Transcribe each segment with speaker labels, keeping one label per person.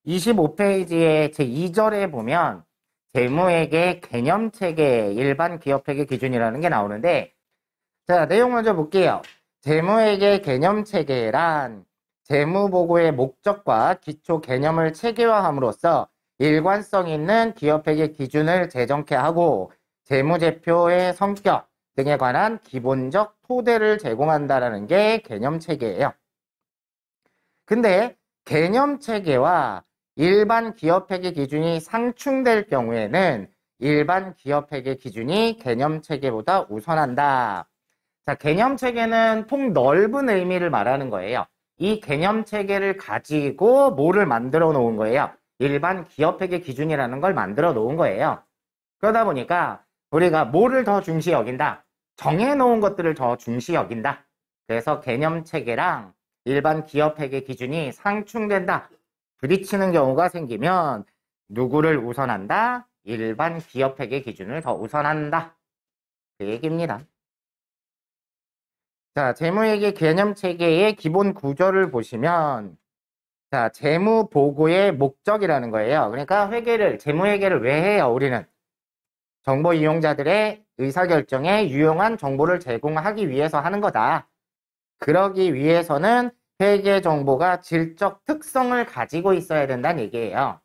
Speaker 1: 25페이지의 제2절에 보면 재무회계 개념체계 일반 기업회계 기준이라는 게 나오는데, 자, 내용 먼저 볼게요. 재무회계 개념체계란 재무보고의 목적과 기초 개념을 체계화함으로써 일관성 있는 기업회계 기준을 제정케 하고 재무제표의 성격 등에 관한 기본적 토대를 제공한다는 게 개념체계예요. 근데 개념체계와 일반 기업회계 기준이 상충될 경우에는 일반 기업회계 기준이 개념체계보다 우선한다. 자, 개념체계는 폭넓은 의미를 말하는 거예요. 이 개념체계를 가지고 뭐를 만들어 놓은 거예요? 일반 기업회계 기준이라는 걸 만들어 놓은 거예요. 그러다 보니까 우리가 뭐를 더 중시 여긴다? 정해놓은 것들을 더 중시 여긴다. 그래서 개념체계랑 일반 기업회계 기준이 상충된다. 부딪히는 경우가 생기면 누구를 우선한다? 일반 기업회계 기준을 더 우선한다. 그 얘기입니다. 자, 재무회계 개념체계의 기본 구조를 보시면, 자, 재무보고의 목적이라는 거예요. 그러니까 재무회계를 왜 해요, 우리는? 정보 이용자들의 의사결정에 유용한 정보를 제공하기 위해서 하는 거다. 그러기 위해서는 회계 정보가 질적 특성을 가지고 있어야 된다는 얘기예요.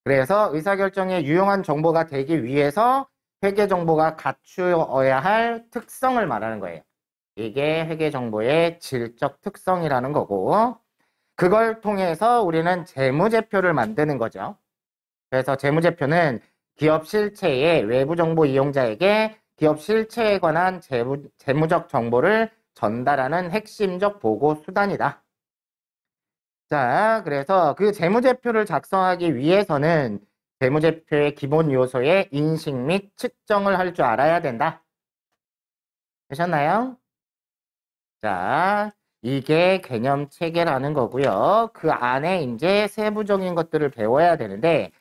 Speaker 1: 그래서 의사결정에 유용한 정보가 되기 위해서 회계 정보가 갖추어야 할 특성을 말하는 거예요. 이게 회계 정보의 질적 특성이라는 거고, 그걸 통해서 우리는 재무제표를 만드는 거죠. 그래서 재무제표는 기업 실체의 외부 정보 이용자에게 기업 실체에 관한 재무적 정보를 전달하는 핵심적 보고 수단이다. 자, 그래서 그 재무제표를 작성하기 위해서는 재무제표의 기본 요소의 인식 및 측정을 할 줄 알아야 된다. 되셨나요? 자, 이게 개념 체계라는 거고요. 그 안에 이제 세부적인 것들을 배워야 되는데,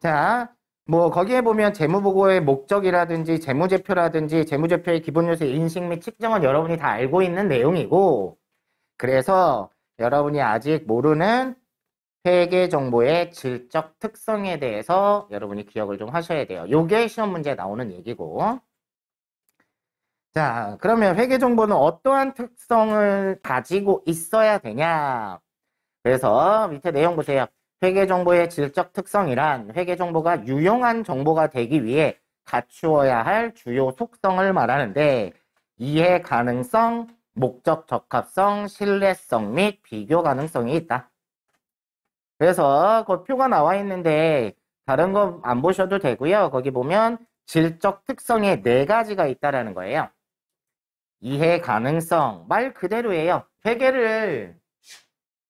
Speaker 1: 자, 뭐 거기에 보면 재무보고의 목적이라든지 재무제표라든지 재무제표의 기본 요소 인식 및 측정은 여러분이 다 알고 있는 내용이고, 그래서 여러분이 아직 모르는 회계 정보의 질적 특성에 대해서 여러분이 기억을 좀 하셔야 돼요. 요게 시험 문제에 나오는 얘기고. 자, 그러면 회계 정보는 어떠한 특성을 가지고 있어야 되냐? 그래서 밑에 내용 보세요. 회계 정보의 질적 특성이란 회계 정보가 유용한 정보가 되기 위해 갖추어야 할 주요 속성을 말하는데 이해 가능성, 목적 적합성, 신뢰성 및 비교 가능성이 있다. 그래서 그 표가 나와 있는데 다른 거 안 보셔도 되고요. 거기 보면 질적 특성에 4가지가 있다라는 거예요. 이해 가능성, 말 그대로예요. 회계를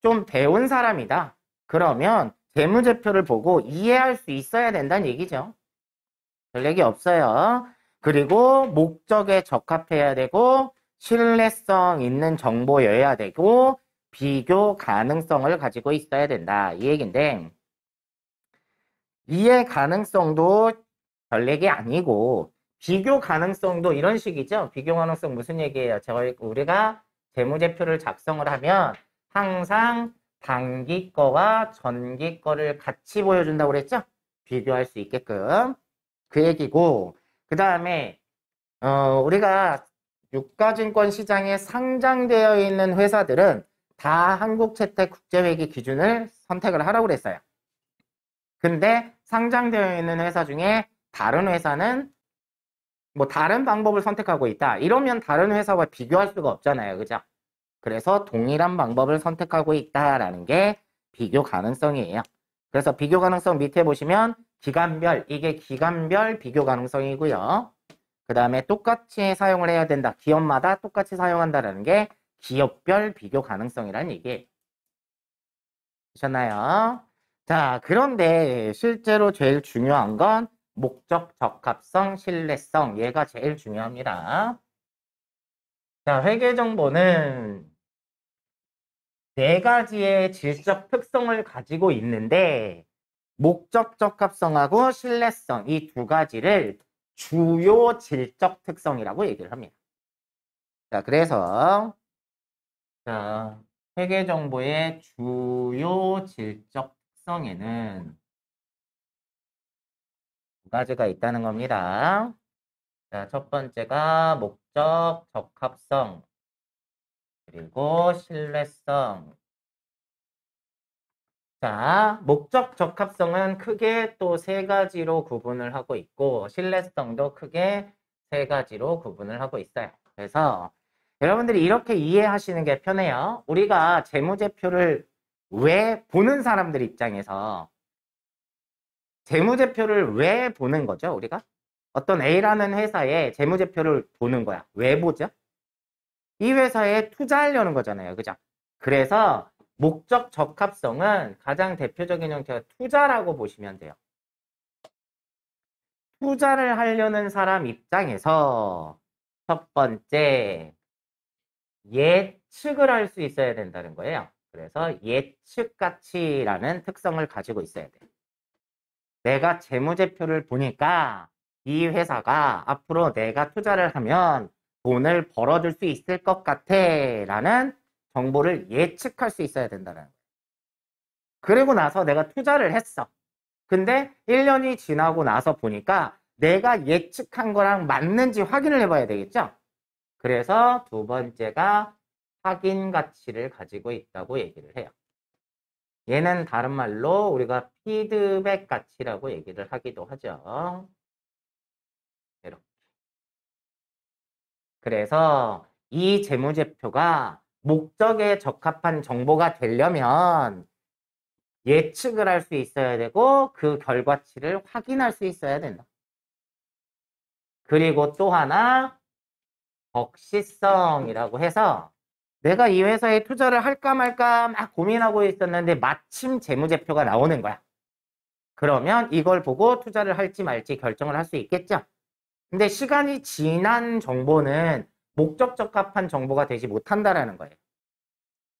Speaker 1: 좀 배운 사람이다. 그러면 재무제표를 보고 이해할 수 있어야 된다는 얘기죠. 별 얘기 없어요. 그리고 목적에 적합해야 되고 신뢰성 있는 정보여야 되고 비교 가능성을 가지고 있어야 된다. 이 얘기인데 이해 가능성도 별 얘기 아니고 비교 가능성도 이런 식이죠. 비교 가능성 무슨 얘기예요? 우리가 재무제표를 작성을 하면 항상 단기 거와 전기 거를 같이 보여준다고 그랬죠? 비교할 수 있게끔. 그 얘기고, 그 다음에, 우리가 유가증권 시장에 상장되어 있는 회사들은 다 한국채택국제회계 기준을 선택을 하라고 그랬어요. 근데 상장되어 있는 회사 중에 다른 회사는 뭐 다른 방법을 선택하고 있다. 이러면 다른 회사와 비교할 수가 없잖아요. 그죠? 그래서 동일한 방법을 선택하고 있다라는 게 비교 가능성이에요. 그래서 비교 가능성 밑에 보시면 기간별, 이게 기간별 비교 가능성이고요. 그 다음에 똑같이 사용을 해야 된다. 기업마다 똑같이 사용한다라는 게 기업별 비교 가능성이라는 얘기예요. 되셨나요? 자, 그런데 실제로 제일 중요한 건 목적 적합성, 신뢰성. 얘가 제일 중요합니다. 자, 회계 정보는 4가지의 질적 특성을 가지고 있는데 목적 적합성하고 신뢰성 이 2가지를 주요 질적 특성이라고 얘기를 합니다. 자, 그래서 자, 회계 정보의 주요 질적 특성에는 두 가지가 있다는 겁니다. 자, 첫 번째가 목적 적합성, 그리고 신뢰성. 자, 목적 적합성은 크게 또 세 가지로 구분을 하고 있고, 신뢰성도 크게 세 가지로 구분을 하고 있어요. 그래서 여러분들이 이렇게 이해하시는 게 편해요. 우리가 재무제표를 왜 보는 사람들 입장에서 재무제표를 왜 보는 거죠, 우리가? 어떤 A라는 회사의 재무제표를 보는 거야. 왜 보죠? 이 회사에 투자하려는 거잖아요. 그죠? 그래서 목적 적합성은 가장 대표적인 형태가 투자라고 보시면 돼요. 투자를 하려는 사람 입장에서 첫 번째, 예측을 할 수 있어야 된다는 거예요. 그래서 예측 가치라는 특성을 가지고 있어야 돼요. 내가 재무제표를 보니까 이 회사가 앞으로 내가 투자를 하면 돈을 벌어줄 수 있을 것 같아 라는 정보를 예측할 수 있어야 된다는 거예요. 그리고 나서 내가 투자를 했어. 근데 1년이 지나고 나서 보니까 내가 예측한 거랑 맞는지 확인을 해봐야 되겠죠? 그래서 두 번째가 확인 가치를 가지고 있다고 얘기를 해요. 얘는 다른 말로 우리가 피드백 가치라고 얘기를 하기도 하죠. 이렇게. 그래서 이 재무제표가 목적에 적합한 정보가 되려면 예측을 할 수 있어야 되고 그 결과치를 확인할 수 있어야 된다. 그리고 또 하나 적시성이라고 해서 내가 이 회사에 투자를 할까 말까 막 고민하고 있었는데 마침 재무제표가 나오는 거야. 그러면 이걸 보고 투자를 할지 말지 결정을 할 수 있겠죠. 근데 시간이 지난 정보는 목적 적합한 정보가 되지 못한다라는 거예요.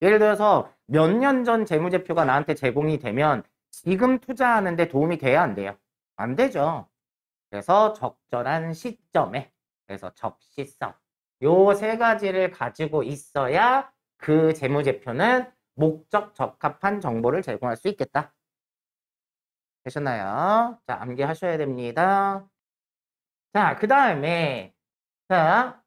Speaker 1: 예를 들어서 몇 년 전 재무제표가 나한테 제공이 되면 지금 투자하는데 도움이 돼야 안 돼요? 안 되죠. 그래서 적절한 시점에, 그래서 적시성. 요 세 가지를 가지고 있어야 그 재무제표는 목적 적합한 정보를 제공할 수 있겠다. 되셨나요? 자, 암기하셔야 됩니다. 자, 그 다음에, 자,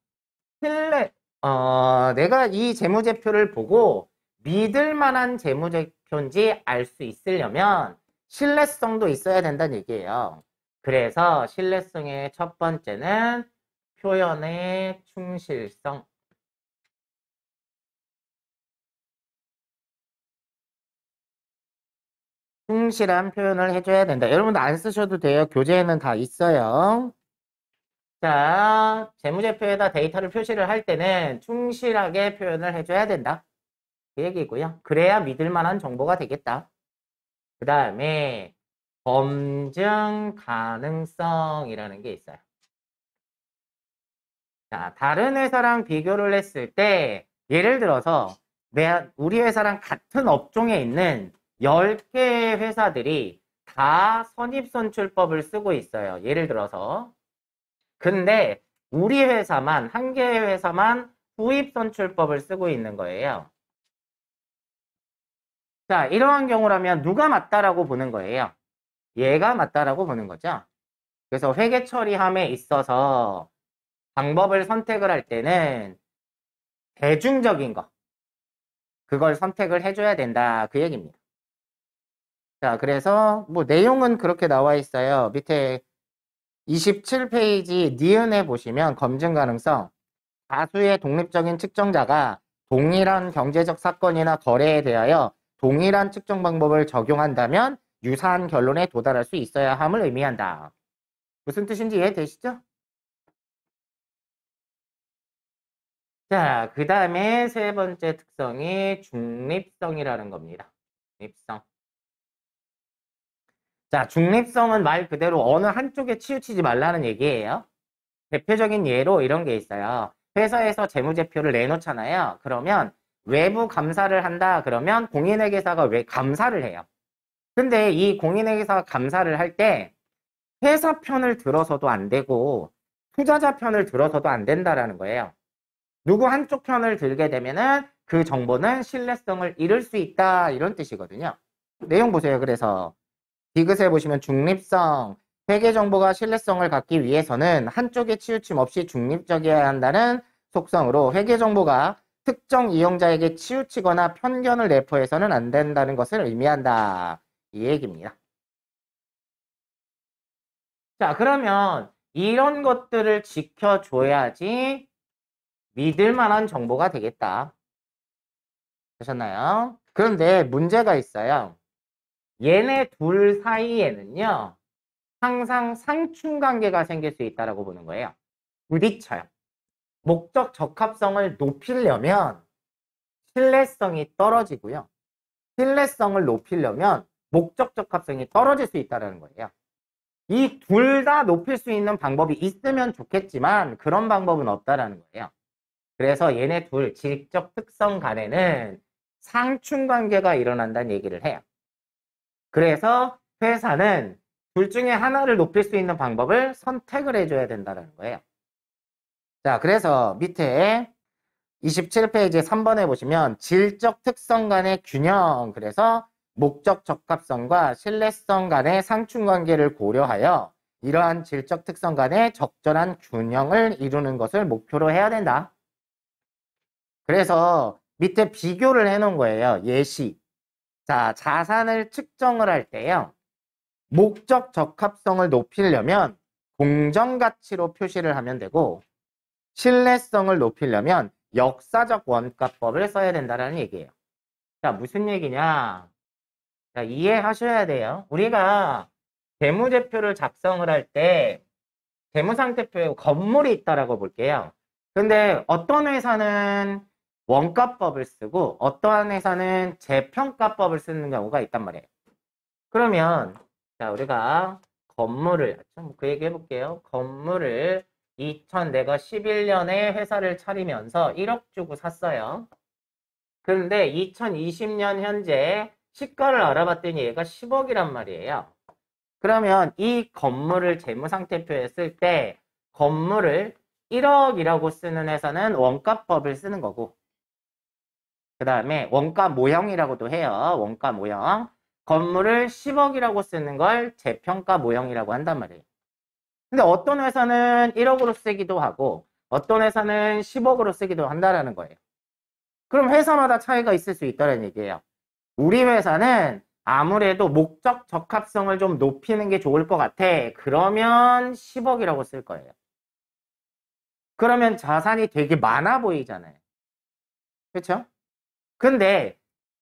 Speaker 1: 내가 이 재무제표를 보고 믿을 만한 재무제표인지 알 수 있으려면 신뢰성도 있어야 된다는 얘기예요. 그래서 신뢰성의 첫 번째는 표현의 충실성. 충실한 표현을 해줘야 된다. 여러분들 안 쓰셔도 돼요. 교재에는 다 있어요. 자, 재무제표에다 데이터를 표시를 할 때는 충실하게 표현을 해줘야 된다. 그 얘기고요. 그래야 믿을 만한 정보가 되겠다. 그 다음에 검증 가능성이라는 게 있어요. 자, 다른 회사랑 비교를 했을 때 예를 들어서 우리 회사랑 같은 업종에 있는 10개의 회사들이 다 선입선출법을 쓰고 있어요. 예를 들어서. 근데 우리 회사만, 한 개의 회사만 후입선출법을 쓰고 있는 거예요. 자, 이러한 경우라면 누가 맞다라고 보는 거예요? 얘가 맞다라고 보는 거죠. 그래서 회계 처리함에 있어서 방법을 선택을 할 때는 대중적인 거, 그걸 선택을 해줘야 된다. 그 얘기입니다. 자, 그래서 뭐 내용은 그렇게 나와 있어요. 밑에 27페이지 니은에 보시면 검증 가능성, 다수의 독립적인 측정자가 동일한 경제적 사건이나 거래에 대하여 동일한 측정 방법을 적용한다면 유사한 결론에 도달할 수 있어야 함을 의미한다. 무슨 뜻인지 이해되시죠? 자, 그 다음에 세 번째 특성이 중립성이라는 겁니다. 중립성. 자, 중립성은 말 그대로 어느 한쪽에 치우치지 말라는 얘기예요. 대표적인 예로 이런 게 있어요. 회사에서 재무제표를 내놓잖아요. 그러면 외부 감사를 한다. 그러면 공인회계사가 왜 감사를 해요? 근데 이 공인회계사가 감사를 할 때 회사 편을 들어서도 안 되고 투자자 편을 들어서도 안 된다라는 거예요. 누구 한쪽 편을 들게 되면은 그 정보는 신뢰성을 잃을 수 있다. 이런 뜻이거든요. 내용 보세요. 그래서 디귿에 보시면 중립성, 회계 정보가 신뢰성을 갖기 위해서는 한쪽에 치우침 없이 중립적이어야 한다는 속성으로 회계 정보가 특정 이용자에게 치우치거나 편견을 내포해서는 안 된다는 것을 의미한다. 이 얘기입니다. 자, 그러면 이런 것들을 지켜줘야지 믿을 만한 정보가 되겠다. 되셨나요? 그런데 문제가 있어요. 얘네 둘 사이에는요, 항상 상충관계가 생길 수 있다고 보는 거예요. 부딪혀요. 목적 적합성을 높이려면 신뢰성이 떨어지고요. 신뢰성을 높이려면 목적 적합성이 떨어질 수 있다는 거예요. 이 둘 다 높일 수 있는 방법이 있으면 좋겠지만 그런 방법은 없다라는 거예요. 그래서 얘네 둘 질적 특성 간에는 상충관계가 일어난다는 얘기를 해요. 그래서 회사는 둘 중에 하나를 높일 수 있는 방법을 선택을 해줘야 된다는 거예요. 자, 그래서 밑에 27페이지 3번에 보시면 질적 특성 간의 균형, 그래서 목적 적합성과 신뢰성 간의 상충관계를 고려하여 이러한 질적 특성 간의 적절한 균형을 이루는 것을 목표로 해야 된다. 그래서 밑에 비교를 해놓은 거예요. 예시. 자, 자산을 측정을 할 때요. 목적 적합성을 높이려면 공정가치로 표시를 하면 되고 신뢰성을 높이려면 역사적 원가법을 써야 된다는 얘기예요. 자, 무슨 얘기냐? 자, 이해하셔야 돼요. 우리가 재무제표를 작성을 할 때 재무상태표에 건물이 있다라고 볼게요. 근데 어떤 회사는 원가법을 쓰고 어떠한 회사는 재평가법을 쓰는 경우가 있단 말이에요. 그러면 자, 우리가 건물을 좀 그 얘기 해볼게요. 건물을 내가 11년에 회사를 차리면서 1억 주고 샀어요. 그런데 2020년 현재 시가를 알아봤더니 얘가 10억이란 말이에요. 그러면 이 건물을 재무상태표에 쓸 때 건물을 1억이라고 쓰는 회사는 원가법을 쓰는 거고 그 다음에 원가 모형이라고도 해요. 원가 모형. 건물을 10억이라고 쓰는 걸 재평가 모형이라고 한단 말이에요. 근데 어떤 회사는 1억으로 쓰기도 하고 어떤 회사는 10억으로 쓰기도 한다라는 거예요. 그럼 회사마다 차이가 있을 수 있다는 얘기예요. 우리 회사는 아무래도 목적 적합성을 좀 높이는 게 좋을 것 같아. 그러면 10억이라고 쓸 거예요. 그러면 자산이 되게 많아 보이잖아요. 그렇죠? 근데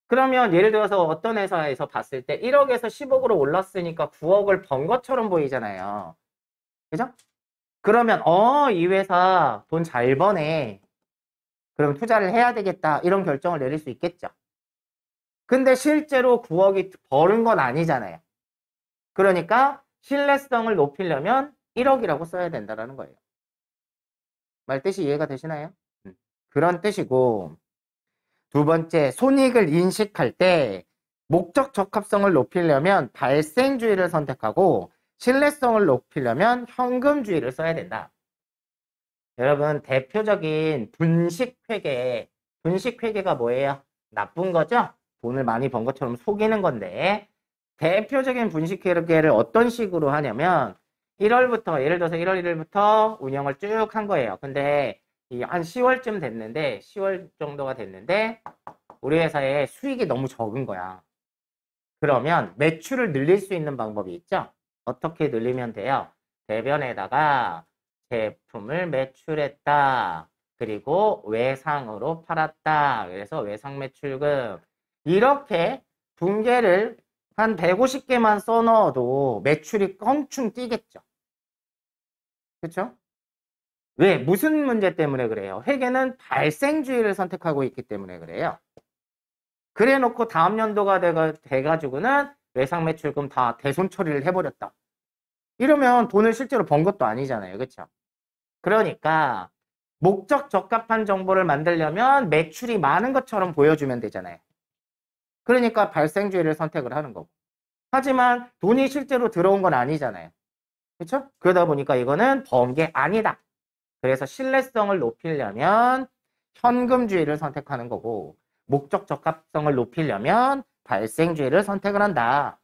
Speaker 1: 그러면 예를 들어서 어떤 회사에서 봤을 때 1억에서 10억으로 올랐으니까 9억을 번 것처럼 보이잖아요. 그죠? 그러면 이 회사 돈 잘 버네. 그럼 투자를 해야 되겠다. 이런 결정을 내릴 수 있겠죠. 근데 실제로 9억이 버는 건 아니잖아요. 그러니까 신뢰성을 높이려면 1억이라고 써야 된다는 거예요. 말 뜻이 이해가 되시나요? 그런 뜻이고 두 번째, 손익을 인식할 때 목적 적합성을 높이려면 발생주의를 선택하고 신뢰성을 높이려면 현금주의를 써야 된다. 여러분, 대표적인 분식회계가 뭐예요? 나쁜 거죠? 돈을 많이 번 것처럼 속이는 건데 대표적인 분식회계를 어떤 식으로 하냐면 1월부터 예를 들어서 1월 1일부터 운영을 쭉 한 거예요. 근데 한 10월쯤 됐는데 10월 정도가 됐는데 우리 회사에 수익이 너무 적은 거야. 그러면 매출을 늘릴 수 있는 방법이 있죠? 어떻게 늘리면 돼요? 대변에다가 제품을 매출했다. 그리고 외상으로 팔았다. 그래서 외상 매출금. 이렇게 분계를 한 150개만 써넣어도 매출이 껑충 뛰겠죠. 그렇죠? 왜? 무슨 문제 때문에 그래요? 회계는 발생주의를 선택하고 있기 때문에 그래요. 그래 놓고 다음 연도가 돼가지고는 외상 매출금 다 대손 처리를 해버렸다. 이러면 돈을 실제로 번 것도 아니잖아요. 그렇죠? 그러니까 목적 적합한 정보를 만들려면 매출이 많은 것처럼 보여주면 되잖아요. 그러니까 발생주의를 선택을 하는 거고. 하지만 돈이 실제로 들어온 건 아니잖아요. 그렇죠? 그러다 보니까 이거는 번 게 아니다. 그래서 신뢰성을 높이려면 현금주의를 선택하는 거고 목적 적합성을 높이려면 발생주의를 선택을 한다.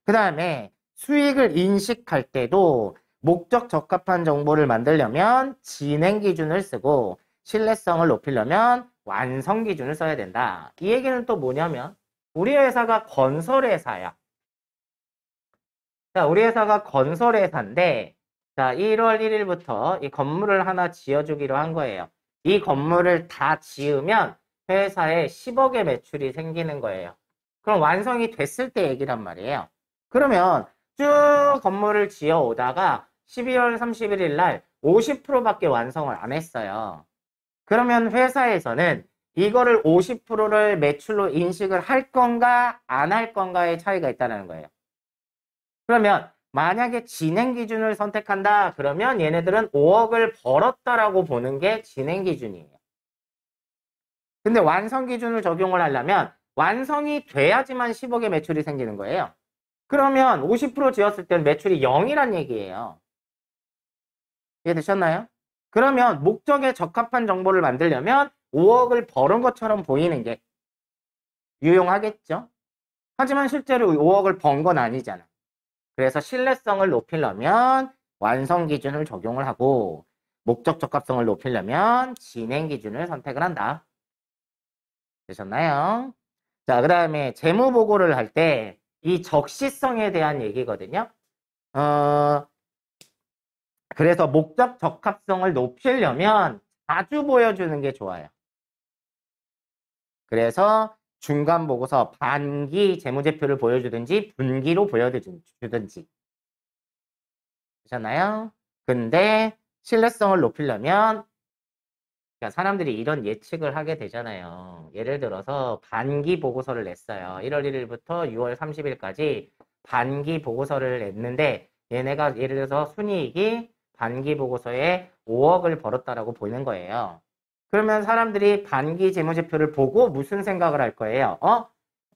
Speaker 1: 그 다음에 수익을 인식할 때도 목적 적합한 정보를 만들려면 진행 기준을 쓰고 신뢰성을 높이려면 완성 기준을 써야 된다. 이 얘기는 또 뭐냐면 우리 회사가 건설회사야. 자, 우리 회사가 건설회사인데 자, 1월 1일부터 이 건물을 하나 지어주기로 한 거예요. 이 건물을 다 지으면 회사에 10억의 매출이 생기는 거예요. 그럼 완성이 됐을 때 얘기란 말이에요. 그러면 쭉 건물을 지어 오다가 12월 31일 날 50%밖에 완성을 안 했어요. 그러면 회사에서는 이거를 50%를 매출로 인식을 할 건가 안 할 건가의 차이가 있다는 거예요. 그러면 만약에 진행 기준을 선택한다 그러면 얘네들은 5억을 벌었다라고 보는 게 진행 기준이에요. 근데 완성 기준을 적용을 하려면 완성이 돼야지만 10억의 매출이 생기는 거예요. 그러면 50% 지었을 때는 매출이 0이란 얘기예요. 이해되셨나요? 그러면 목적에 적합한 정보를 만들려면 5억을 벌은 것처럼 보이는 게 유용하겠죠? 하지만 실제로 5억을 번 건 아니잖아. 그래서 신뢰성을 높이려면 완성 기준을 적용을 하고 목적 적합성을 높이려면 진행 기준을 선택을 한다. 되셨나요? 자, 그 다음에 재무 보고를 할 때 이 적시성에 대한 얘기거든요. 그래서 목적 적합성을 높이려면 자주 보여주는 게 좋아요. 그래서 중간 보고서 반기 재무제표를 보여주든지 분기로 보여주든지. 되셨나요? 근데 신뢰성을 높이려면 그러니까 사람들이 이런 예측을 하게 되잖아요. 예를 들어서 반기 보고서를 냈어요. 1월 1일부터 6월 30일까지 반기 보고서를 냈는데 얘네가 예를 들어서 순이익이 반기 보고서에 5억을 벌었다라고 보이는 거예요. 그러면 사람들이 반기 재무제표를 보고 무슨 생각을 할 거예요?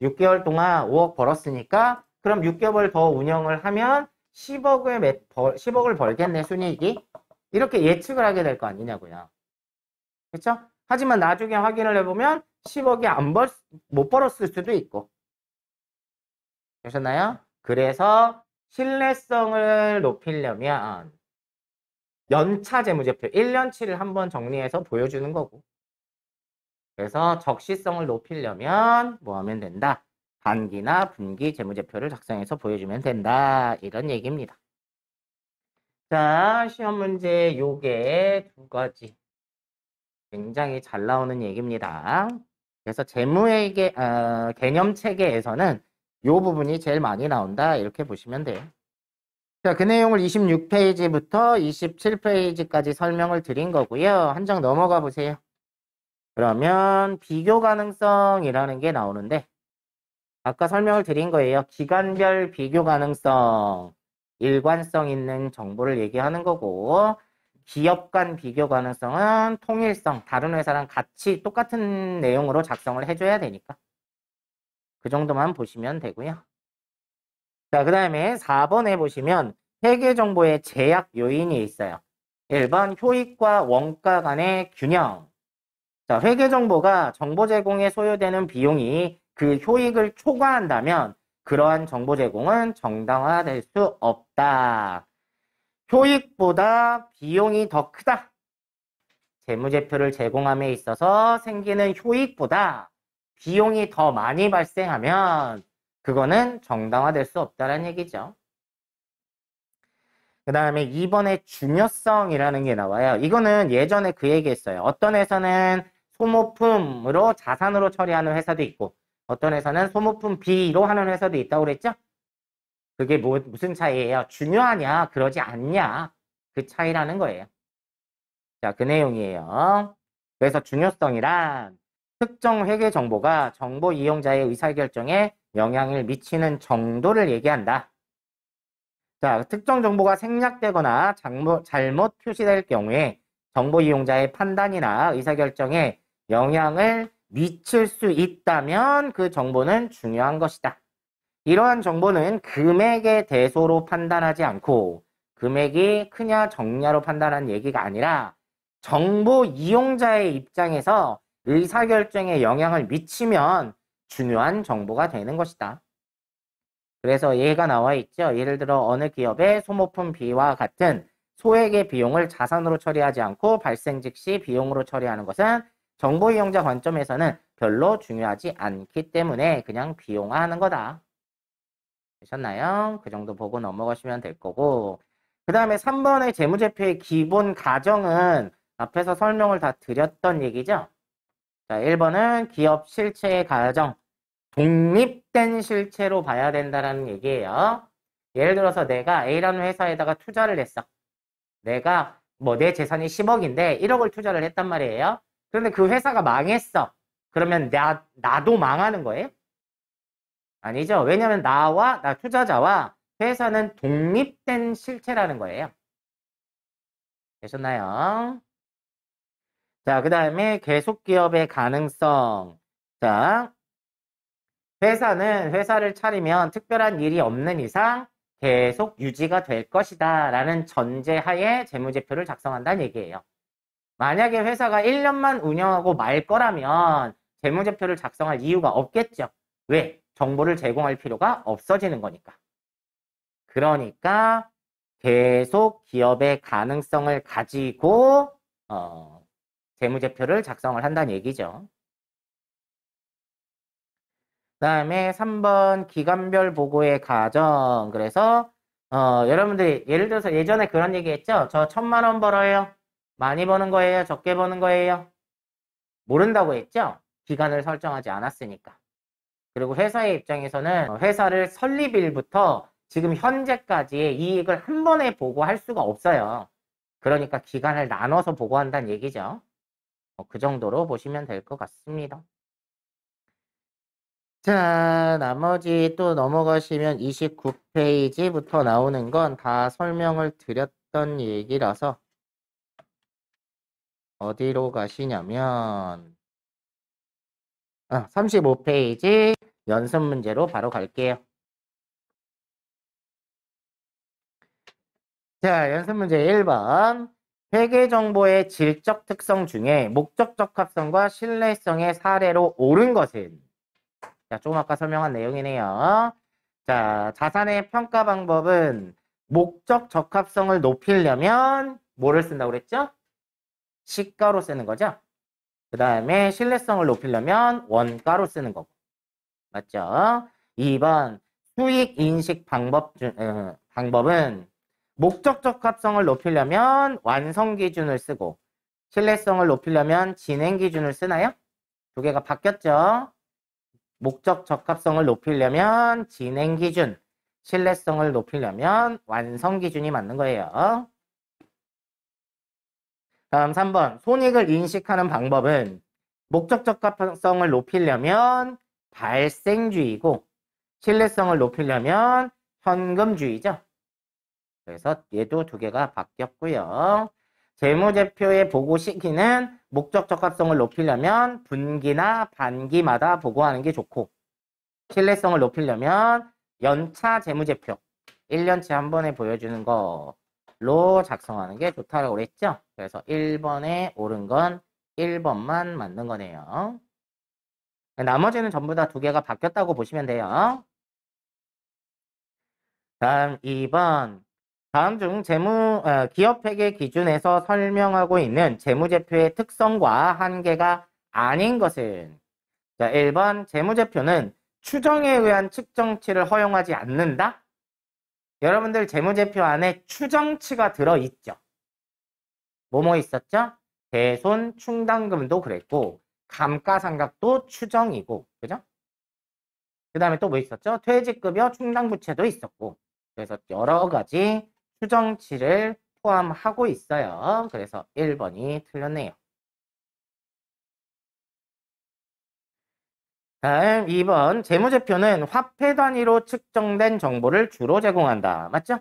Speaker 1: 6개월 동안 5억 벌었으니까 그럼 6개월 더 운영을 하면 10억을 벌겠네, 순이익이? 이렇게 예측을 하게 될 거 아니냐고요. 그렇죠? 하지만 나중에 확인을 해보면 10억이 못 벌었을 수도 있고. 되셨나요? 그래서 신뢰성을 높이려면 연차 재무제표 1년치를 한번 정리해서 보여주는 거고. 그래서 적시성을 높이려면 뭐 하면 된다? 반기나 분기 재무제표를 작성해서 보여주면 된다. 이런 얘기입니다. 자, 시험 문제 요게 두 가지. 굉장히 잘 나오는 얘기입니다. 그래서 재무회계 개념 체계에서는 이 부분이 제일 많이 나온다. 이렇게 보시면 돼요. 자, 그 내용을 26페이지부터 27페이지까지 설명을 드린 거고요. 한 장 넘어가 보세요. 그러면 비교 가능성이라는 게 나오는데 아까 설명을 드린 거예요. 기간별 비교 가능성, 일관성 있는 정보를 얘기하는 거고 기업 간 비교 가능성은 통일성, 다른 회사랑 같이 똑같은 내용으로 작성을 해줘야 되니까 그 정도만 보시면 되고요. 자, 그 다음에 4번에 보시면 회계 정보의 제약 요인이 있어요. 1번 효익과 원가 간의 균형. 자, 회계 정보가 정보 제공에 소요되는 비용이 그 효익을 초과한다면 그러한 정보 제공은 정당화될 수 없다. 효익보다 비용이 더 크다. 재무제표를 제공함에 있어서 생기는 효익보다 비용이 더 많이 발생하면 그거는 정당화될 수 없다는 얘기죠. 그 다음에 2번에 중요성이라는 게 나와요. 이거는 예전에 그 얘기했어요. 어떤 회사는 소모품으로 자산으로 처리하는 회사도 있고 어떤 회사는 소모품 B로 하는 회사도 있다고 그랬죠? 그게 무슨 차이예요? 중요하냐? 그러지 않냐? 그 차이라는 거예요. 자, 그 내용이에요. 그래서 중요성이란 특정 회계 정보가 정보 이용자의 의사결정에 영향을 미치는 정도를 얘기한다. 자, 특정 정보가 생략되거나 잘못 표시될 경우에 정보 이용자의 판단이나 의사결정에 영향을 미칠 수 있다면 그 정보는 중요한 것이다. 이러한 정보는 금액의 대소로 판단하지 않고 금액이 크냐 적냐로 판단하는 얘기가 아니라 정보 이용자의 입장에서 의사결정에 영향을 미치면 중요한 정보가 되는 것이다. 그래서 예가 나와 있죠. 예를 들어 어느 기업의 소모품 B와 같은 소액의 비용을 자산으로 처리하지 않고 발생 즉시 비용으로 처리하는 것은 정보 이용자 관점에서는 별로 중요하지 않기 때문에 그냥 비용화하는 거다. 되셨나요? 그 정도 보고 넘어가시면 될 거고, 그 다음에 3번의 재무제표의 기본 가정은 앞에서 설명을 다 드렸던 얘기죠. 자, 1번은 기업 실체의 가정, 독립된 실체로 봐야 된다는 얘기예요. 예를 들어서 내가 A라는 회사에다가 투자를 했어. 내가 뭐 내 재산이 10억인데 1억을 투자를 했단 말이에요. 그런데 그 회사가 망했어. 그러면 나도 망하는 거예요? 아니죠. 왜냐면 나 투자자와 회사는 독립된 실체라는 거예요. 되셨나요? 자, 그 다음에 계속 기업의 가능성. 자, 회사를 차리면 특별한 일이 없는 이상 계속 유지가 될 것이다 라는 전제하에 재무제표를 작성한다는 얘기예요. 만약에 회사가 1년만 운영하고 말 거라면 재무제표를 작성할 이유가 없겠죠. 왜? 정보를 제공할 필요가 없어지는 거니까. 그러니까 계속 기업의 가능성을 가지고 재무제표를 작성을 한다는 얘기죠. 그 다음에 3번 기간별 보고의 가정. 그래서 여러분들이 예를 들어서 예전에 그런 얘기 했죠. 저 1,000만 원 벌어요. 많이 버는 거예요? 적게 버는 거예요? 모른다고 했죠. 기간을 설정하지 않았으니까. 그리고 회사의 입장에서는 회사를 설립일부터 지금 현재까지의 이익을 한 번에 보고할 수가 없어요. 그러니까 기간을 나눠서 보고한다는 얘기죠. 그 정도로 보시면 될 것 같습니다. 자, 나머지 또 넘어가시면 29페이지부터 나오는 건 다 설명을 드렸던 얘기라서 어디로 가시냐면 35페이지 연습 문제로 바로 갈게요. 자, 연습 문제 1번. 회계 정보의 질적 특성 중에 목적 적합성과 신뢰성의 사례로 옳은 것은? 자, 조금 아까 설명한 내용이네요. 자, 자산의 평가 방법은 목적 적합성을 높이려면 뭐를 쓴다고 그랬죠? 시가로 쓰는 거죠. 그 다음에 신뢰성을 높이려면 원가로 쓰는 거고. 맞죠? 2번 수익 인식 방법은 목적 적합성을 높이려면 완성 기준을 쓰고 신뢰성을 높이려면 진행 기준을 쓰나요? 두 개가 바뀌었죠? 목적 적합성을 높이려면 진행 기준, 신뢰성을 높이려면 완성 기준이 맞는 거예요. 다음 3번 손익을 인식하는 방법은 목적 적합성을 높이려면 발생주의고 신뢰성을 높이려면 현금주의죠. 그래서 얘도 두 개가 바뀌었고요. 재무제표의 보고 시기는 목적 적합성을 높이려면 분기나 반기마다 보고하는 게 좋고 신뢰성을 높이려면 연차 재무제표 1년치 한 번에 보여주는 걸로 작성하는 게 좋다고 그랬죠. 그래서 1번에 옳은 건 1번만 맞는 거네요. 나머지는 전부 다 두 개가 바뀌었다고 보시면 돼요. 다음 2번. 다음 중 기업회계 기준에서 설명하고 있는 재무제표의 특성과 한계가 아닌 것은? 자, 1번 재무제표는 추정에 의한 측정치를 허용하지 않는다? 여러분들 재무제표 안에 추정치가 들어있죠? 뭐뭐 있었죠? 대손 충당금도 그랬고 감가상각도 추정이고 그죠? 그 다음에 또 뭐 있었죠? 퇴직급여 충당부채도 있었고 그래서 여러 가지 추정치를 포함하고 있어요. 그래서 1번이 틀렸네요. 다음 2번 재무제표는 화폐 단위로 측정된 정보를 주로 제공한다. 맞죠?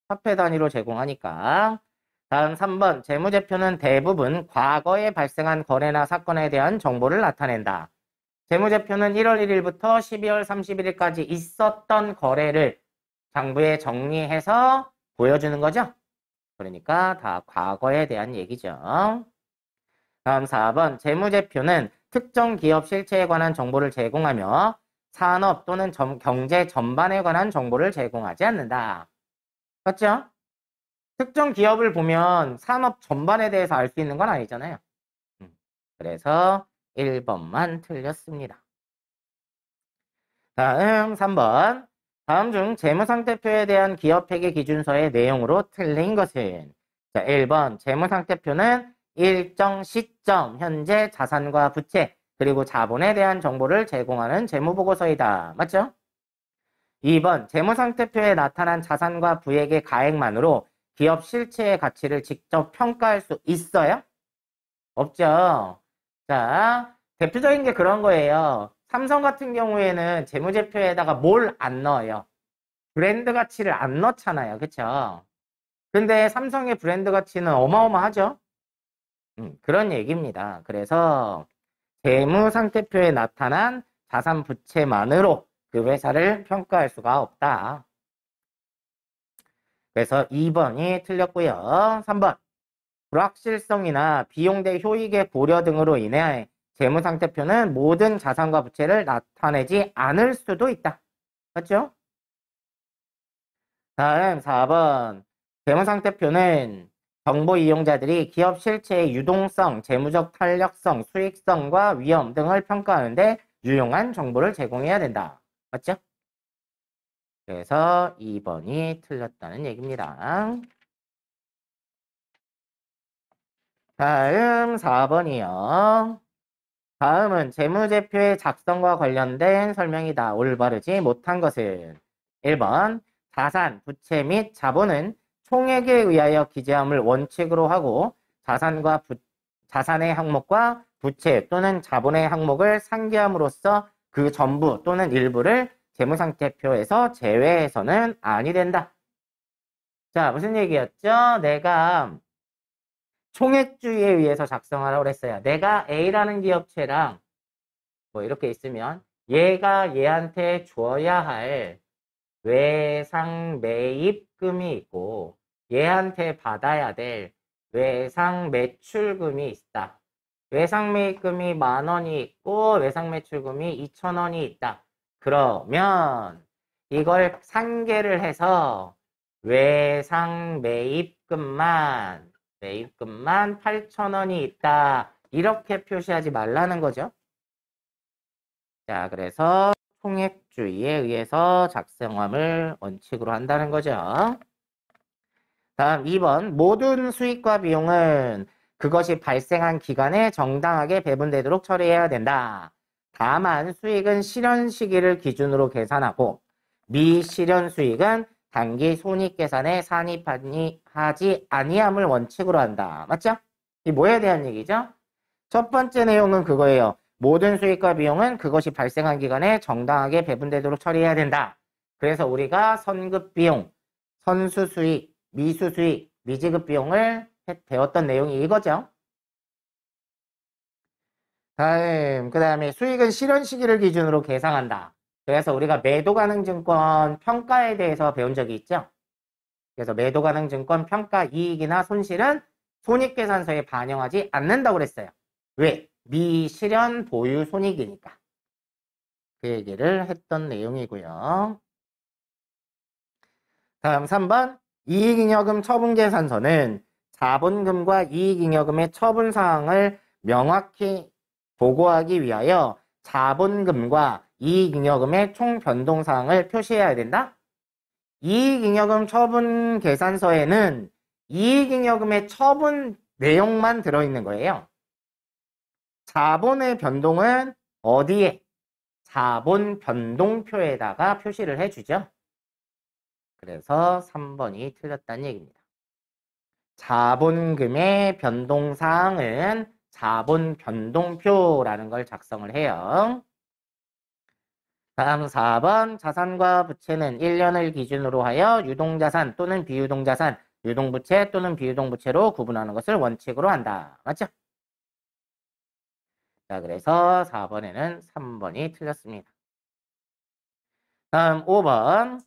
Speaker 1: 화폐 단위로 제공하니까. 다음 3번 재무제표는 대부분 과거에 발생한 거래나 사건에 대한 정보를 나타낸다. 재무제표는 1월 1일부터 12월 31일까지 있었던 거래를 장부에 정리해서 보여주는 거죠. 그러니까 다 과거에 대한 얘기죠. 다음 4번 재무제표는 특정 기업 실체에 관한 정보를 제공하며 산업 또는 경제 전반에 관한 정보를 제공하지 않는다. 맞죠? 특정 기업을 보면 산업 전반에 대해서 알 수 있는 건 아니잖아요. 그래서 1번만 틀렸습니다. 다음 3번. 다음 중 재무상태표에 대한 기업회계 기준서의 내용으로 틀린 것은? 자, 1번 재무상태표는 일정 시점 현재 자산과 부채 그리고 자본에 대한 정보를 제공하는 재무보고서이다. 맞죠? 2번 재무상태표에 나타난 자산과 부액의 가액만으로 기업 실체의 가치를 직접 평가할 수 있어요? 없죠. 자, 대표적인 게 그런 거예요. 삼성 같은 경우에는 재무제표에다가 뭘 안 넣어요? 브랜드 가치를 안 넣잖아요. 그쵸? 근데 삼성의 브랜드 가치는 어마어마하죠? 그런 얘기입니다. 그래서 재무상태표에 나타난 자산 부채만으로 그 회사를 평가할 수가 없다. 그래서 2번이 틀렸고요. 3번. 불확실성이나 비용 대 효익의 고려 등으로 인해 재무상태표는 모든 자산과 부채를 나타내지 않을 수도 있다. 맞죠? 다음 4번. 재무상태표는 정보 이용자들이 기업 실체의 유동성, 재무적 탄력성, 수익성과 위험 등을 평가하는데 유용한 정보를 제공해야 된다. 맞죠? 그래서 2번이 틀렸다는 얘기입니다. 다음 4번이요. 다음은 재무제표의 작성과 관련된 설명이다. 올바르지 못한 것은 1번 자산, 부채 및 자본은 총액에 의하여 기재함을 원칙으로 하고 자산의 항목과 부채 또는 자본의 항목을 상기함으로써 그 전부 또는 일부를 재무상태표에서 제외해서는 아니 된다. 자, 무슨 얘기였죠? 내가 총액주의에 의해서 작성하라고 그랬어요. 내가 A라는 기업체랑 뭐 이렇게 있으면 얘가 얘한테 줘야 할 외상 매입금이 있고 얘한테 받아야 될 외상 매출금이 있다. 외상 매입금이 10,000원이 있고 외상 매출금이 2,000원이 있다. 그러면 이걸 상계를 해서 외상 매입금만 8,000원이 있다. 이렇게 표시하지 말라는 거죠. 자, 그래서 총액주의에 의해서 작성함을 원칙으로 한다는 거죠. 다음 2번. 모든 수익과 비용은 그것이 발생한 기간에 정당하게 배분되도록 처리해야 된다. 다만 수익은 실현 시기를 기준으로 계산하고 미실현 수익은 단기 손익계산에 산입하지 아니함을 원칙으로 한다. 맞죠? 이 뭐에 대한 얘기죠? 첫 번째 내용은 그거예요. 모든 수익과 비용은 그것이 발생한 기간에 정당하게 배분되도록 처리해야 된다. 그래서 우리가 선급 비용, 선수 수익, 미수 수익, 미지급 비용을 배웠던 내용이 이거죠. 다음, 그 다음에 수익은 실현 시기를 기준으로 계상한다. 그래서 우리가 매도 가능 증권 평가에 대해서 배운 적이 있죠. 그래서 매도 가능 증권 평가 이익이나 손실은 손익계산서에 반영하지 않는다고 그랬어요. 왜? 미실현 보유 손익이니까. 그 얘기를 했던 내용이고요. 다음 3번. 이익잉여금 처분계산서는 자본금과 이익잉여금의 처분 사항을 명확히 보고하기 위하여 자본금과 이익잉여금의 총 변동 사항을 표시해야 된다. 이익잉여금 처분 계산서에는 이익잉여금의 처분 내용만 들어있는 거예요. 자본의 변동은 어디에? 자본 변동표에다가 표시를 해주죠. 그래서 3번이 틀렸다는 얘기입니다. 자본금의 변동사항은 자본 변동표라는 걸 작성을 해요. 다음 4번. 자산과 부채는 1년을 기준으로 하여 유동자산 또는 비유동자산, 유동부채 또는 비유동부채로 구분하는 것을 원칙으로 한다. 맞죠? 자, 그래서 4번에는 3번이 틀렸습니다. 다음 5번.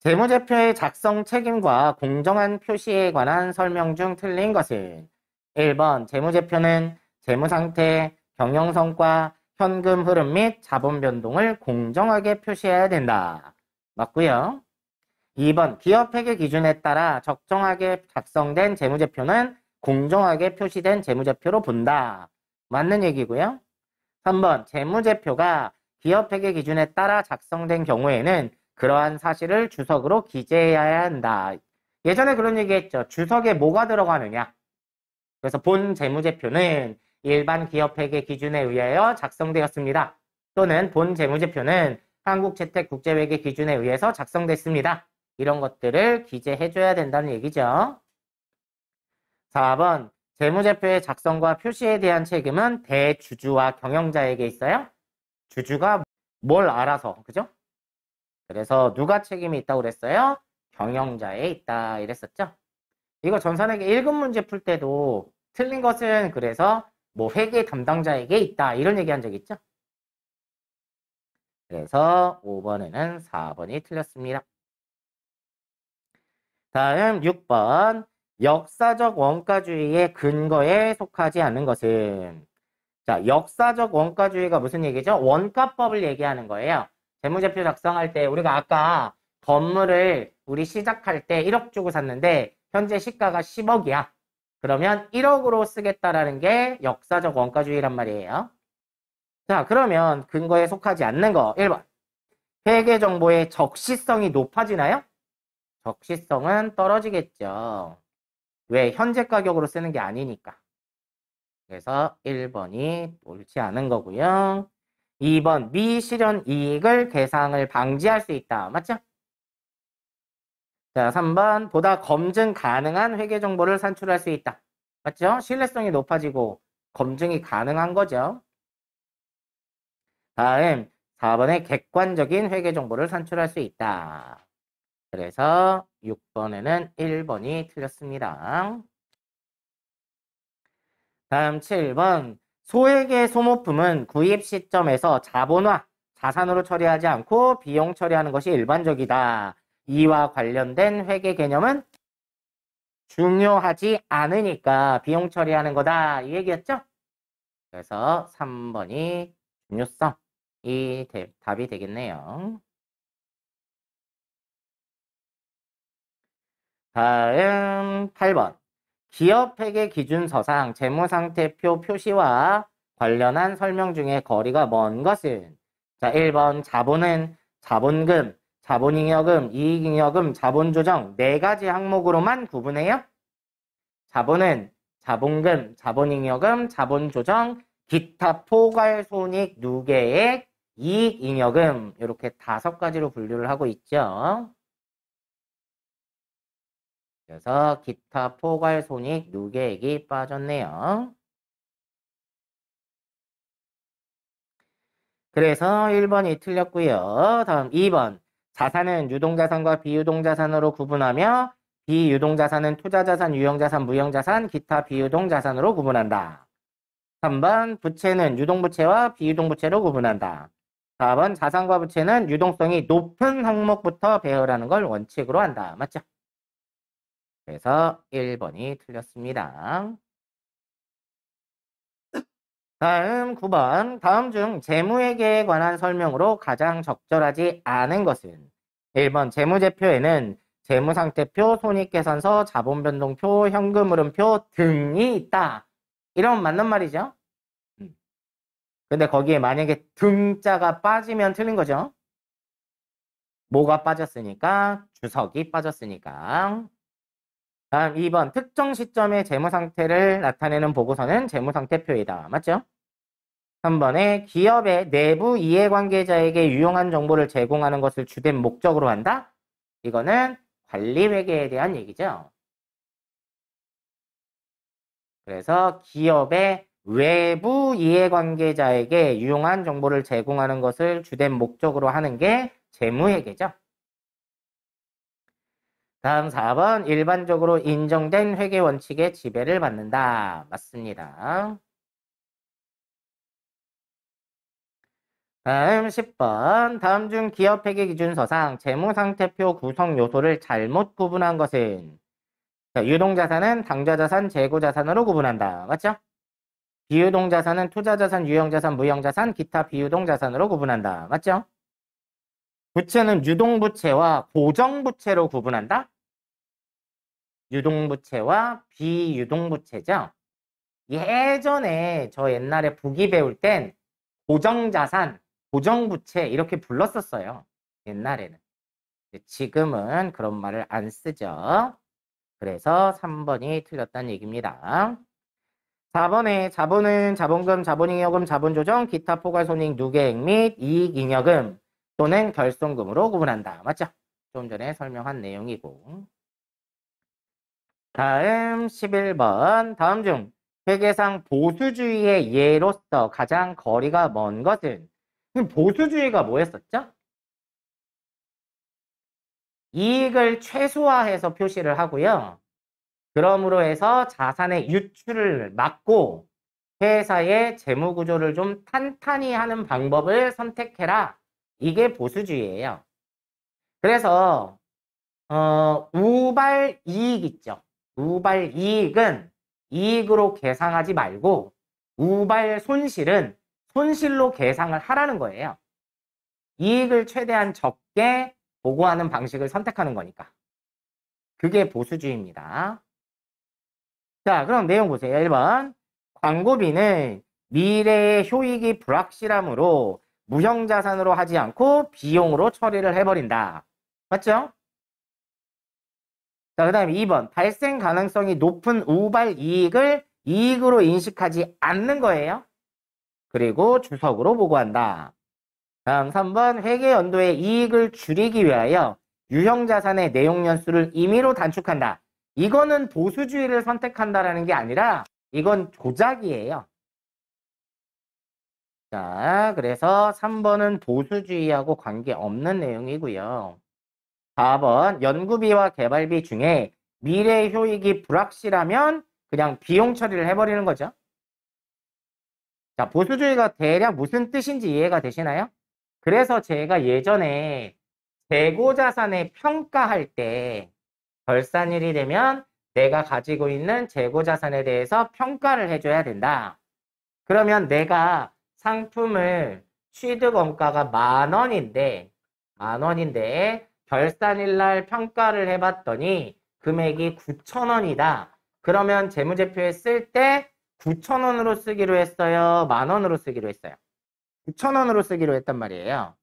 Speaker 1: 재무제표의 작성 책임과 공정한 표시에 관한 설명 중 틀린 것은 1번 재무제표는 재무상태, 경영성과, 현금 흐름 및 자본 변동을 공정하게 표시해야 된다. 맞고요. 2번 기업 회계 기준에 따라 적정하게 작성된 재무제표는 공정하게 표시된 재무제표로 본다. 맞는 얘기고요. 3번 재무제표가 기업 회계 기준에 따라 작성된 경우에는 그러한 사실을 주석으로 기재해야 한다. 예전에 그런 얘기 했죠. 주석에 뭐가 들어가느냐. 그래서 본 재무제표는 일반 기업 회계 기준에 의하여 작성되었습니다. 또는 본 재무제표는 한국재택국제회계 기준에 의해서 작성됐습니다. 이런 것들을 기재해줘야 된다는 얘기죠. 4번 재무제표의 작성과 표시에 대한 책임은 대주주와 경영자에게 있어요. 주주가 뭘 알아서, 그죠? 그래서 누가 책임이 있다고 그랬어요? 경영자에 있다 이랬었죠. 이거 전산회계 1급 문제 풀 때도 틀린 것은 그래서 뭐 회계 담당자에게 있다 이런 얘기한 적 있죠. 그래서 5번에는 4번이 틀렸습니다. 다음 6번 역사적 원가주의의 근거에 속하지 않는 것은 자 역사적 원가주의가 무슨 얘기죠? 원가법을 얘기하는 거예요. 재무제표 작성할 때 우리가 아까 건물을 우리 시작할 때 1억 주고 샀는데 현재 시가가 10억이야. 그러면 1억으로 쓰겠다라는 게 역사적 원가주의란 말이에요. 자 그러면 근거에 속하지 않는 거 1번 회계정보의 적시성이 높아지나요? 적시성은 떨어지겠죠. 왜? 현재 가격으로 쓰는 게 아니니까. 그래서 1번이 옳지 않은 거고요. 2번 미실현 이익을 계상을 방지할 수 있다. 맞죠? 자, 3번 보다 검증 가능한 회계 정보를 산출할 수 있다. 맞죠? 신뢰성이 높아지고 검증이 가능한 거죠. 다음 4번에 객관적인 회계 정보를 산출할 수 있다. 그래서 6번에는 1번이 틀렸습니다. 다음 7번 소액의 소모품은 구입 시점에서 자본화, 자산으로 처리하지 않고 비용 처리하는 것이 일반적이다. 이와 관련된 회계 개념은 중요하지 않으니까 비용 처리하는 거다. 이 얘기였죠? 그래서 3번이 중요성이 답이 되겠네요. 다음 8번 기업회계 기준서상 재무상태표 표시와 관련한 설명 중에 거리가 먼 것은 자 1번 자본은 자본금, 자본잉여금, 이익잉여금, 자본조정 4가지 항목으로만 구분해요. 자본은 자본금, 자본잉여금, 자본조정, 기타 포괄손익 누계액, 이익잉여금 이렇게 5가지로 분류를 하고 있죠. 그래서 기타 포괄손익 누계액이 빠졌네요. 그래서 1번이 틀렸고요. 다음 2번 자산은 유동자산과 비유동자산으로 구분하며 비유동자산은 투자자산, 유형자산, 무형자산, 기타 비유동자산으로 구분한다. 3번 부채는 유동부채와 비유동부채로 구분한다. 4번 자산과 부채는 유동성이 높은 항목부터 배열하는 걸 원칙으로 한다. 맞죠? 그래서 1번이 틀렸습니다. 다음 9번 다음 중 재무회계에 관한 설명으로 가장 적절하지 않은 것은 1번 재무제표에는 재무상태표, 손익계산서, 자본변동표, 현금흐름표 등이 있다. 이러면 맞는 말이죠. 근데 거기에 만약에 등자가 빠지면 틀린 거죠. 뭐가 빠졌으니까? 주석이 빠졌으니까. 다음 2번 특정 시점의 재무상태를 나타내는 보고서는 재무상태표이다. 맞죠? 3번에 기업의 내부 이해관계자에게 유용한 정보를 제공하는 것을 주된 목적으로 한다? 이거는 관리회계에 대한 얘기죠. 그래서 기업의 외부 이해관계자에게 유용한 정보를 제공하는 것을 주된 목적으로 하는 게 재무회계죠. 다음 4번 일반적으로 인정된 회계 원칙의 지배를 받는다. 맞습니다. 다음 10번 다음 중 기업회계 기준서상 재무상태표 구성 요소를 잘못 구분한 것은 자, 유동자산은 당좌자산, 재고자산으로 구분한다. 맞죠? 비유동자산은 투자자산, 유형자산, 무형자산, 기타 비유동자산으로 구분한다. 맞죠? 부채는 유동부채와 고정부채로 구분한다? 유동부채와 비유동부채죠? 예전에 저 옛날에 부기 배울 땐 고정자산, 고정부채 이렇게 불렀었어요. 옛날에는. 지금은 그런 말을 안 쓰죠. 그래서 3번이 틀렸다는 얘기입니다. 4번에 자본은 자본금, 자본잉여금, 자본조정, 기타 포괄손익 누계액 및 이익잉여금 또는 결손금으로 구분한다. 맞죠? 좀 전에 설명한 내용이고. 다음 11번. 다음 중 회계상 보수주의의 예로서 가장 거리가 먼 것은? 보수주의가 뭐였었죠? 이익을 최소화해서 표시를 하고요. 그러므로 해서 자산의 유출을 막고 회사의 재무구조를 좀 탄탄히 하는 방법을 선택해라. 이게 보수주의예요. 그래서 우발 이익 있죠. 우발 이익은 이익으로 계상하지 말고 우발 손실은 손실로 계상을 하라는 거예요. 이익을 최대한 적게 보고하는 방식을 선택하는 거니까. 그게 보수주의입니다. 자, 그럼 내용 보세요. 1번. 광고비는 미래의 효익이 불확실하므로 무형자산으로 하지 않고 비용으로 처리를 해버린다. 맞죠? 자, 그 다음에 2번. 발생 가능성이 높은 우발 이익을 이익으로 인식하지 않는 거예요. 그리고 주석으로 보고한다. 다음 3번. 회계연도의 이익을 줄이기 위하여 유형자산의 내용연수를 임의로 단축한다. 이거는 보수주의를 선택한다라는 게 아니라 이건 조작이에요. 자, 그래서 3번은 보수주의하고 관계없는 내용이고요. 4번 연구비와 개발비 중에 미래 효익이 불확실하면 그냥 비용 처리를 해버리는 거죠. 자, 보수주의가 대략 무슨 뜻인지 이해가 되시나요? 그래서 제가 예전에 재고자산의 평가할 때 결산일이 되면 내가 가지고 있는 재고자산에 대해서 평가를 해줘야 된다. 그러면 내가 상품을 취득원가가 10,000원인데 결산일날 평가를 해봤더니 금액이 9,000원이다. 그러면 재무제표에 쓸 때 9,000원으로 쓰기로 했어요? 10,000원으로 쓰기로 했어요? 9,000원으로 쓰기로 했단 말이에요.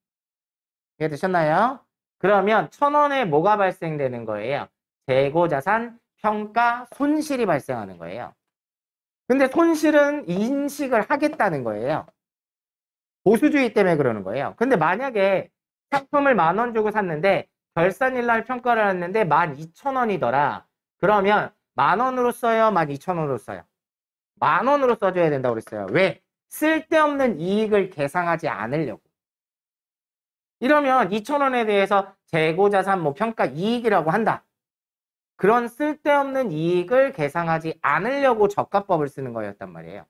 Speaker 1: 이해되셨나요? 그러면 1,000원에 뭐가 발생되는 거예요? 재고자산 평가 손실이 발생하는 거예요. 근데 손실은 인식을 하겠다는 거예요. 보수주의 때문에 그러는 거예요. 근데 만약에 상품을 10,000원 주고 샀는데 결산일날 평가를 했는데 12,000원이더라. 그러면 10,000원으로 써요? 12,000원으로 써요? 10,000원으로 써줘야 된다고 그랬어요. 왜? 쓸데없는 이익을 계상하지 않으려고. 이러면 2,000원에 대해서 재고자산 평가 이익이라고 한다. 그런 쓸데없는 이익을 계상하지 않으려고 저가법을 쓰는 거였단 말이에요.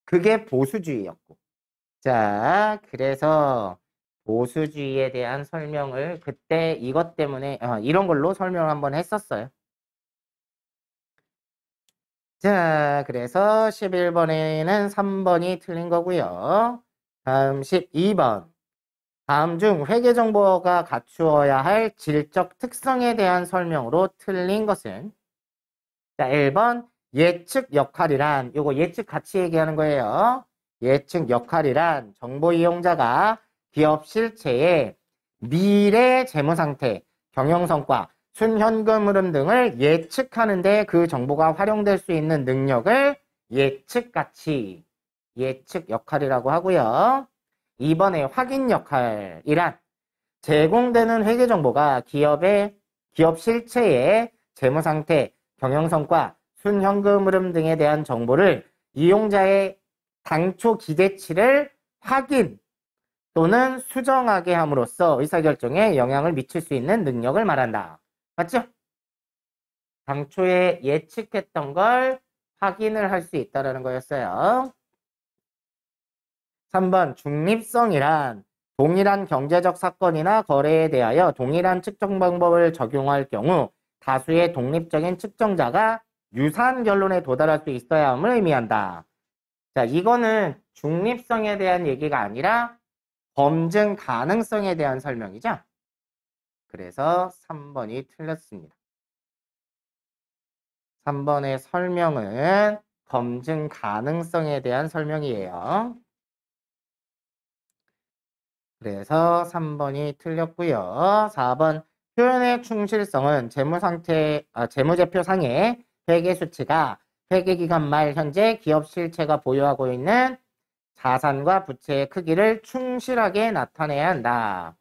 Speaker 1: 그게 보수주의였고. 자, 그래서 보수주의에 대한 설명을 그때 이것 때문에 이런 걸로 설명을 한번 했었어요. 자, 그래서 11번에는 3번이 틀린 거고요. 다음 12번. 다음 중 회계정보가 갖추어야 할 질적 특성에 대한 설명으로 틀린 것은? 자, 1번 예측 역할이란, 요거 예측 같이 얘기하는 거예요. 예측 역할이란 정보 이용자가 기업 실체의 미래 재무상태, 경영성과, 순현금 흐름 등을 예측하는데 그 정보가 활용될 수 있는 능력을 예측 가치, 예측 역할이라고 하고요. 2번에 확인 역할이란 제공되는 회계 정보가 기업 실체의 재무상태, 경영성과, 순현금 흐름 등에 대한 정보를 이용자의 당초 기대치를 확인 또는 수정하게 함으로써 의사결정에 영향을 미칠 수 있는 능력을 말한다. 맞죠? 당초에 예측했던 걸 확인을 할 수 있다는 거였어요. 3번 중립성이란 동일한 경제적 사건이나 거래에 대하여 동일한 측정 방법을 적용할 경우 다수의 독립적인 측정자가 유사한 결론에 도달할 수 있어야 함을 의미한다. 자, 이거는 중립성에 대한 얘기가 아니라 검증 가능성에 대한 설명이죠. 그래서 3번이 틀렸습니다. 3번의 설명은 검증 가능성에 대한 설명이에요. 그래서 3번이 틀렸고요. 4번 표현의 충실성은 재무제표상의 회계수치가 회계기간 말 현재 기업 실체가 보유하고 있는 자산과 부채의 크기를 충실하게 나타내야 한다.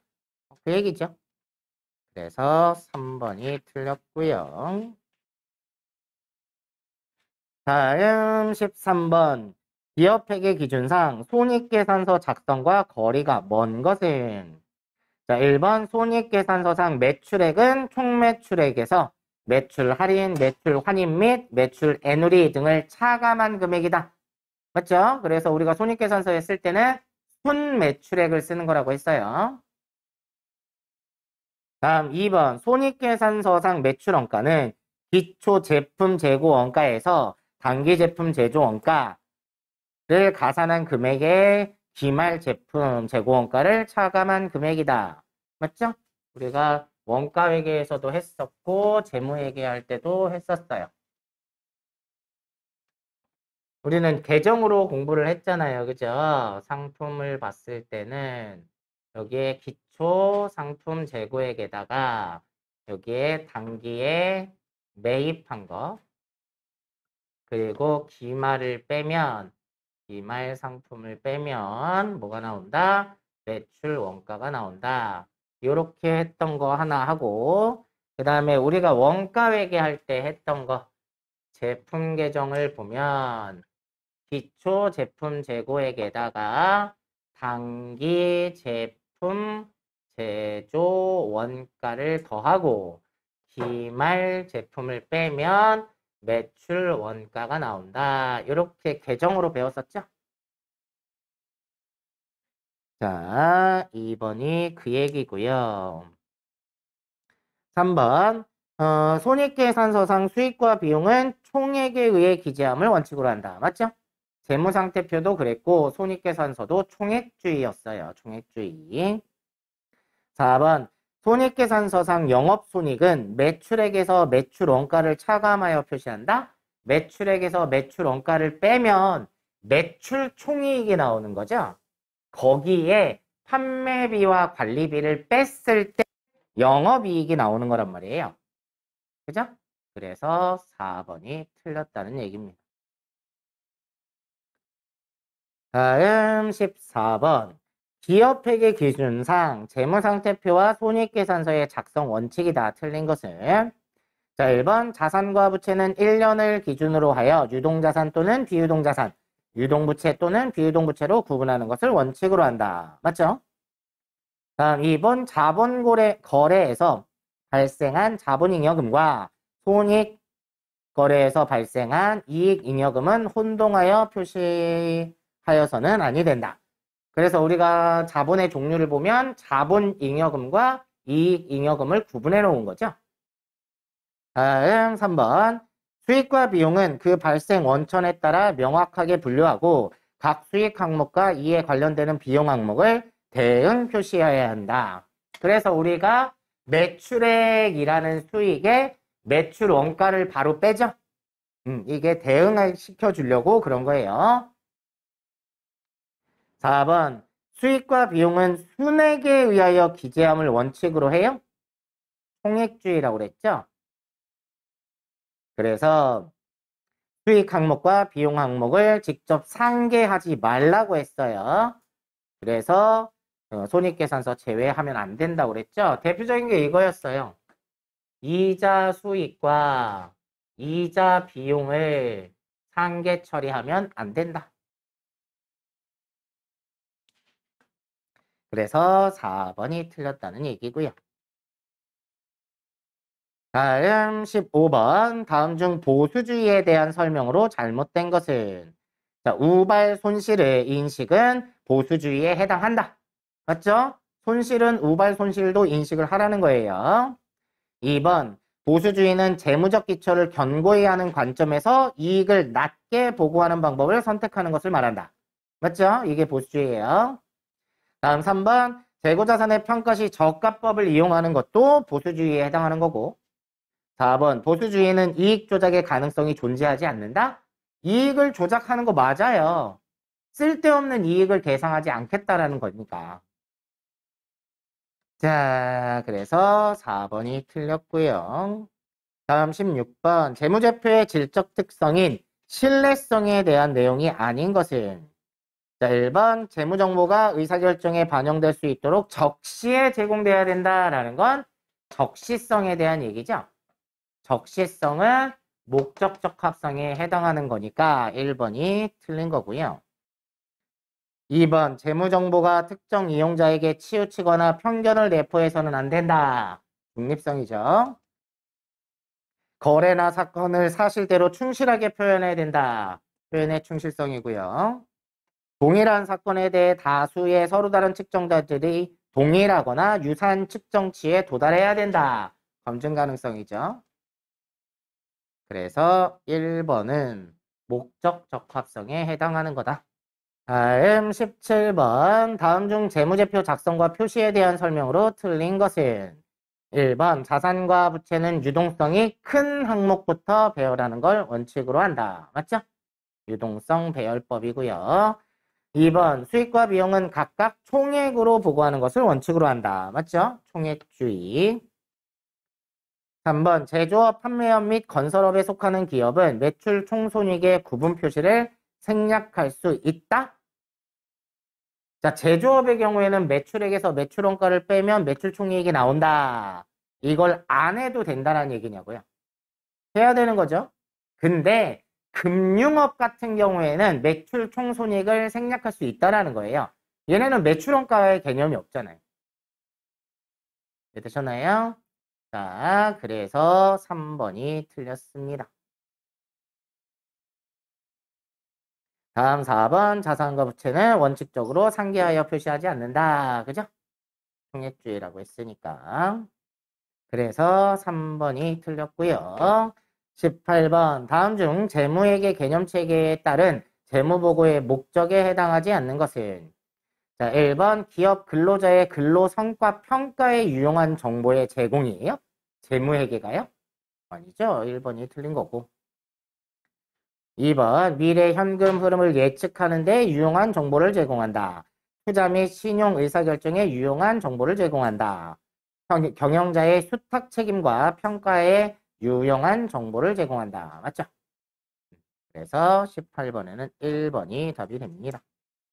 Speaker 1: 그 얘기죠. 그래서 3번이 틀렸고요. 다음 13번. 기업회계 기준상 손익계산서 작성과 거리가 먼 것은? 자, 1번 손익계산서상 매출액은 총매출액에서 매출 할인, 매출 환입 및 매출 애누리 등을 차감한 금액이다. 맞죠? 그래서 우리가 손익계산서에 쓸 때는 순매출액을 쓰는 거라고 했어요. 다음 2번 손익계산서상 매출원가는 기초 제품 재고 원가에서 단기 제품 제조 원가를 가산한 금액의 기말 제품 재고 원가를 차감한 금액이다. 맞죠? 우리가 원가 회계에서도 했었고 재무 회계할 때도 했었어요. 우리는 계정으로 공부를 했잖아요. 그죠? 상품을 봤을 때는 여기에 기초 상품 재고액에다가 여기에 단기에 매입한 거 그리고 기말을 빼면 기말 상품을 빼면 뭐가 나온다? 매출 원가가 나온다. 이렇게 했던 거 하나 하고 그 다음에 우리가 원가 회계할 때 했던 거 제품 계정을 보면 기초 제품 재고액에다가 단기 제품 제조 원가를 더하고 기말 제품을 빼면 매출 원가가 나온다. 이렇게 계정으로 배웠었죠? 자, 2번이 그 얘기고요. 3번 손익계산서상 수익과 비용은 총액에 의해 기재함을 원칙으로 한다. 맞죠? 재무상태표도 그랬고 손익계산서도 총액주의였어요. 총액주의. 4번 손익계산서상 영업손익은 매출액에서 매출원가를 차감하여 표시한다. 매출액에서 매출원가를 빼면 매출총이익이 나오는 거죠. 거기에 판매비와 관리비를 뺐을 때 영업이익이 나오는 거란 말이에요. 그죠? 그래서 4번이 틀렸다는 얘기입니다. 다음 14번. 기업회계 기준상 재무상태표와 손익계산서의 작성 원칙이 다 틀린 것은 자, 1번 자산과 부채는 1년을 기준으로 하여 유동자산 또는 비유동자산, 유동부채 또는 비유동부채로 구분하는 것을 원칙으로 한다. 맞죠? 다음 2번 자본거래에서 발생한 자본잉여금과 손익거래에서 발생한 이익잉여금은 혼동하여 표시하여서는 아니 된다. 그래서 우리가 자본의 종류를 보면 자본잉여금과 이익잉여금을 구분해 놓은 거죠. 다음 3번 수익과 비용은 그 발생 원천에 따라 명확하게 분류하고 각 수익 항목과 이에 관련되는 비용 항목을 대응 표시해야 한다. 그래서 우리가 매출액이라는 수익에 매출 원가를 바로 빼죠. 이게 대응을 시켜주려고 그런 거예요. 4번 수익과 비용은 순액에 의하여 기재함을 원칙으로 해요. 총액주의라고 그랬죠. 그래서 수익 항목과 비용 항목을 직접 상계하지 말라고 했어요. 그래서 손익계산서 제외하면 안 된다고 그랬죠. 대표적인 게 이거였어요. 이자 수익과 이자 비용을 상계 처리하면 안 된다. 그래서 4번이 틀렸다는 얘기고요. 다음 15번 다음 중 보수주의에 대한 설명으로 잘못된 것은 자, 우발 손실의 인식은 보수주의에 해당한다. 맞죠? 손실은 우발 손실도 인식을 하라는 거예요. 2번 보수주의는 재무적 기초를 견고히 하는 관점에서 이익을 낮게 보고하는 방법을 선택하는 것을 말한다. 맞죠? 이게 보수주의예요. 다음 3번. 재고자산의 평가 시 저가법을 이용하는 것도 보수주의에 해당하는 거고. 4번. 보수주의는 이익 조작의 가능성이 존재하지 않는다? 이익을 조작하는 거 맞아요. 쓸데없는 이익을 계상하지 않겠다라는 거니까. 자, 그래서 4번이 틀렸고요. 다음 16번. 재무제표의 질적 특성인 신뢰성에 대한 내용이 아닌 것은? 자, 1번. 재무정보가 의사결정에 반영될 수 있도록 적시에 제공돼야 된다라는 건 적시성에 대한 얘기죠. 적시성은 목적적 합성에 해당하는 거니까 1번이 틀린 거고요. 2번. 재무정보가 특정 이용자에게 치우치거나 편견을 내포해서는 안 된다. 중립성이죠. 거래나 사건을 사실대로 충실하게 표현해야 된다. 표현의 충실성이고요. 동일한 사건에 대해 다수의 서로 다른 측정자들이 동일하거나 유사한 측정치에 도달해야 된다. 검증 가능성이죠. 그래서 1번은 목적 적합성에 해당하는 거다. 다음 17번. 다음 중 재무제표 작성과 표시에 대한 설명으로 틀린 것은? 1번. 자산과 부채는 유동성이 큰 항목부터 배열하는 걸 원칙으로 한다. 맞죠? 유동성 배열법이고요. 2번. 수익과 비용은 각각 총액으로 보고하는 것을 원칙으로 한다. 맞죠? 총액주의. 3번. 제조업, 판매업 및 건설업에 속하는 기업은 매출 총손익의 구분 표시를 생략할 수 있다? 자, 제조업의 경우에는 매출액에서 매출원가를 빼면 매출 총이익이 나온다. 이걸 안 해도 된다는 얘기냐고요. 해야 되는 거죠. 근데 금융업 같은 경우에는 매출 총손익을 생략할 수 있다라는 거예요. 얘네는 매출원가의 개념이 없잖아요. 되셨나요? 자, 그래서 3번이 틀렸습니다. 다음 4번. 자산과 부채는 원칙적으로 상기하여 표시하지 않는다. 그죠? 총액주의라고 했으니까. 그래서 3번이 틀렸고요. 18번. 다음 중 재무회계 개념체계에 따른 재무보고의 목적에 해당하지 않는 것은? 자, 1번. 기업 근로자의 근로성과 평가에 유용한 정보의 제공이에요? 재무회계가요? 아니죠. 1번이 틀린 거고. 2번. 미래 현금 흐름을 예측하는 데 유용한 정보를 제공한다. 투자 및 신용 의사결정에 유용한 정보를 제공한다. 경영자의 수탁 책임과 평가에 유용한 정보를 제공한다. 맞죠? 그래서 18번에는 1번이 답이 됩니다.